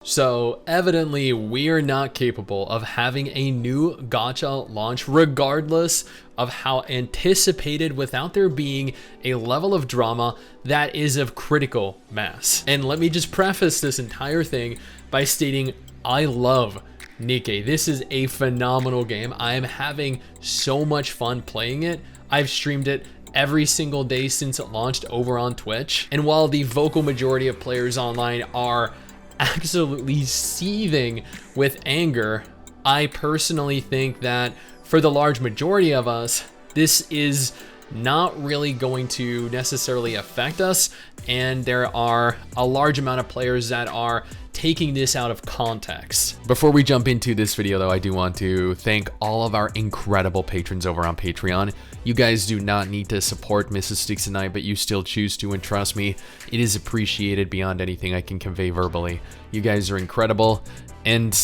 So evidently we are not capable of having a new gacha launch regardless of how anticipated without there being a level of drama that is of critical mass. And let me just preface this entire thing by stating I love Nikke. This is a phenomenal game. I am having so much fun playing it. I've streamed it every single day since it launched over on Twitch. And while the vocal majority of players online are absolutely seething with anger, I personally think that for the large majority of us, this is not really going to necessarily affect us, and there are a large amount of players that are taking this out of context. Before we jump into this video though, I do want to thank all of our incredible patrons over on Patreon. You guys do not need to support Mrs. Stix and I, but you still choose to, and trust me, it is appreciated beyond anything I can convey verbally. You guys are incredible, and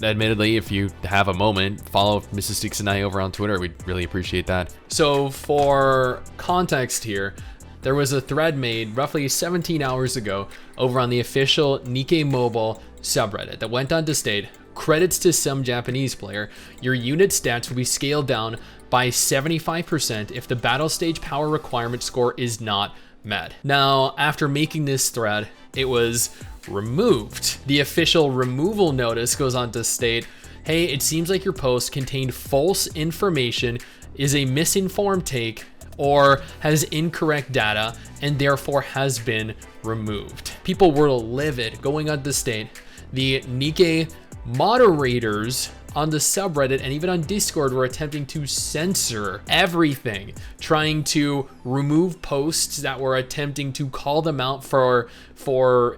admittedly, if you have a moment, follow Mrs. Stix and I over on Twitter. We'd really appreciate that. So for context here, there was a thread made roughly 17 hours ago over on the official Nikke mobile subreddit that went on to state, credits to some Japanese player, your unit stats will be scaled down by 75% if the battle stage power requirement score is not met. Now, after making this thread, it was removed. The official removal notice goes on to state, hey, it seems like your post contained false information, is a misinformed take, or has incorrect data and therefore has been removed. People were livid, going on to state the Nikke moderators on the subreddit and even on Discord were attempting to censor everything, trying to remove posts that were attempting to call them out for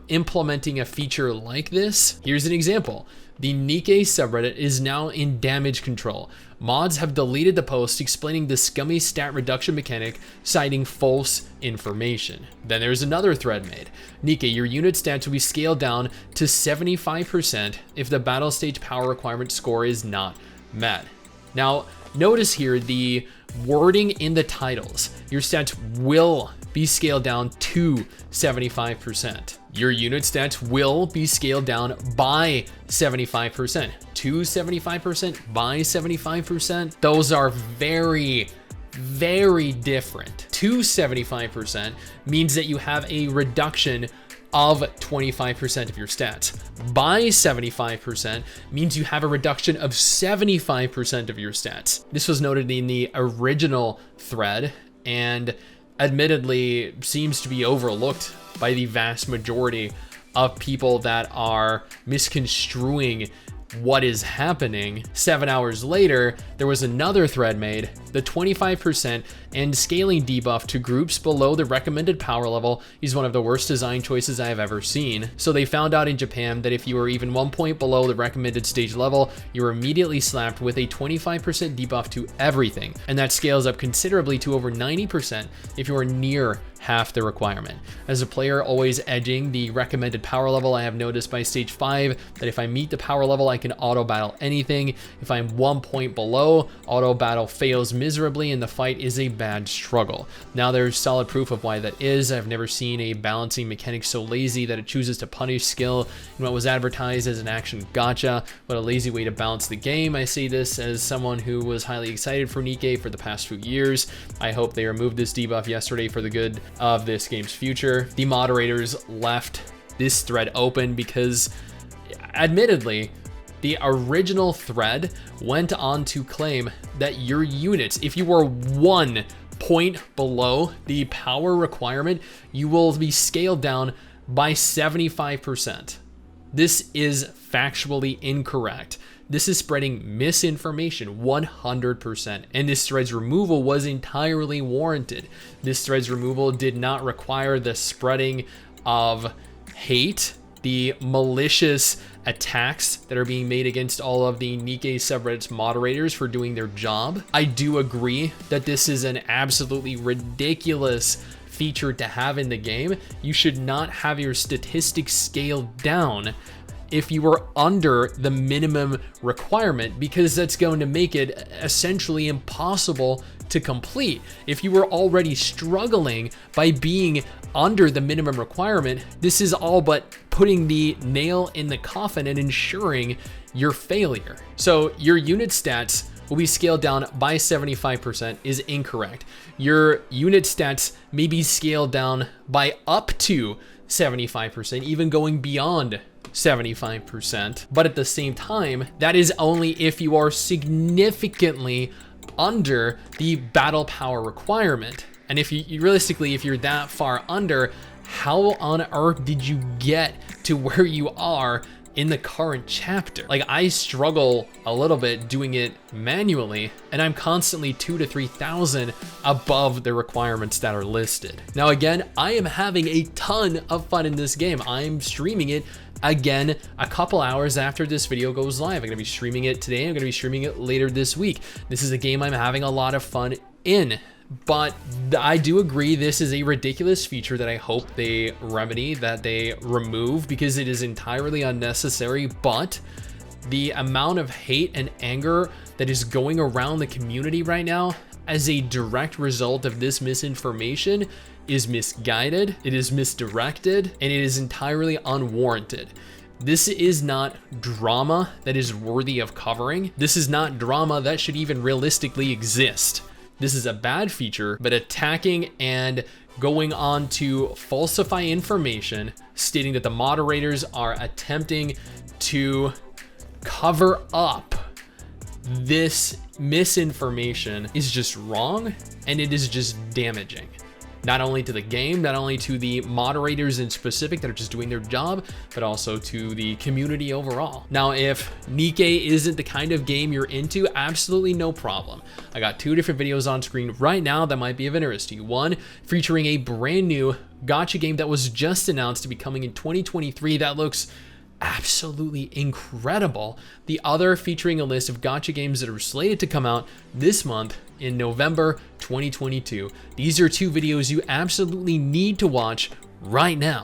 implementing a feature like this. Here's an example. The Nikke subreddit is now in damage control. Mods have deleted the post explaining the scummy stat reduction mechanic, citing false information. Then there's another thread made. Nikke, your unit stats will be scaled down to 75% if the battle stage power requirement score is not met. Now, notice here the wording in the titles. Your stats will be scaled down to 75%. Your unit stats will be scaled down by 75%. To 75%, by 75%. Those are very, very different. To 75% means that you have a reduction of 25% of your stats. By 75% means you have a reduction of 75% of your stats. This was noted in the original thread and admittedly seems to be overlooked by the vast majority of people that are misconstruing what is happening. 7 hours later, there was another thread made, the 25% and scaling debuff to groups below the recommended power level is one of the worst design choices I have ever seen. So they found out in Japan that if you were even 1 point below the recommended stage level, you were immediately slapped with a 25% debuff to everything. And that scales up considerably to over 90% if you are near half the requirement. As a player always edging the recommended power level, I have noticed by stage 5 that if I meet the power level, I can auto battle anything. If I'm 1 point below, auto battle fails miserably and the fight is a bad struggle. Now there's solid proof of why that is. I've never seen a balancing mechanic so lazy that it chooses to punish skill in what was advertised as an action gacha. What a lazy way to balance the game. I say this as someone who was highly excited for Nikke for the past few years. I hope they removed this debuff yesterday for the good of this game's future. The moderators left this thread open because, admittedly, the original thread went on to claim that your units, if you were 1 point below the power requirement, you will be scaled down by 75%. This is factually incorrect. This is spreading misinformation 100%, and this thread's removal was entirely warranted. This thread's removal did not require the spreading of hate, the malicious attacks that are being made against all of the Nikke subreddit's moderators for doing their job. I do agree that this is an absolutely ridiculous feature to have in the game. You should not have your statistics scaled down if you are under the minimum requirement, because that's going to make it essentially impossible to complete. If you were already struggling by being under the minimum requirement, this is all but putting the nail in the coffin and ensuring your failure. So your unit stats will be scaled down by 75% is incorrect. Your unit stats may be scaled down by up to 75%, even going beyond 75%. But at the same time, that is only if you are significantly under the battle power requirement. And if you realistically, if you're that far under, how on earth did you get to where you are in the current chapter? Like, I struggle a little bit doing it manually, and I'm constantly 2,000 to 3,000 above the requirements that are listed. Now, again, I am having a ton of fun in this game. I'm streaming it again a couple hours after this video goes live. I'm gonna be streaming it today. I'm gonna be streaming it later this week. This is a game I'm having a lot of fun in. But I do agree this is a ridiculous feature that I hope they remedy, that they remove, because it is entirely unnecessary. But the amount of hate and anger that is going around the community right now as a direct result of this misinformation is misguided, it is misdirected, and it is entirely unwarranted. This is not drama that is worthy of covering. This is not drama that should even realistically exist. This is a bad feature, but attacking and going on to falsify information, stating that the moderators are attempting to cover up this misinformation is just wrong, and it is just damaging. Not only to the game, not only to the moderators in specific that are just doing their job, but also to the community overall. Now, if Nikke isn't the kind of game you're into, absolutely no problem. I got 2 different videos on screen right now that might be of interest to you. One featuring a brand new gacha game that was just announced to be coming in 2023 that looks absolutely incredible. The other featuring a list of gacha games that are slated to come out this month in November 2022. These are 2 videos you absolutely need to watch right now.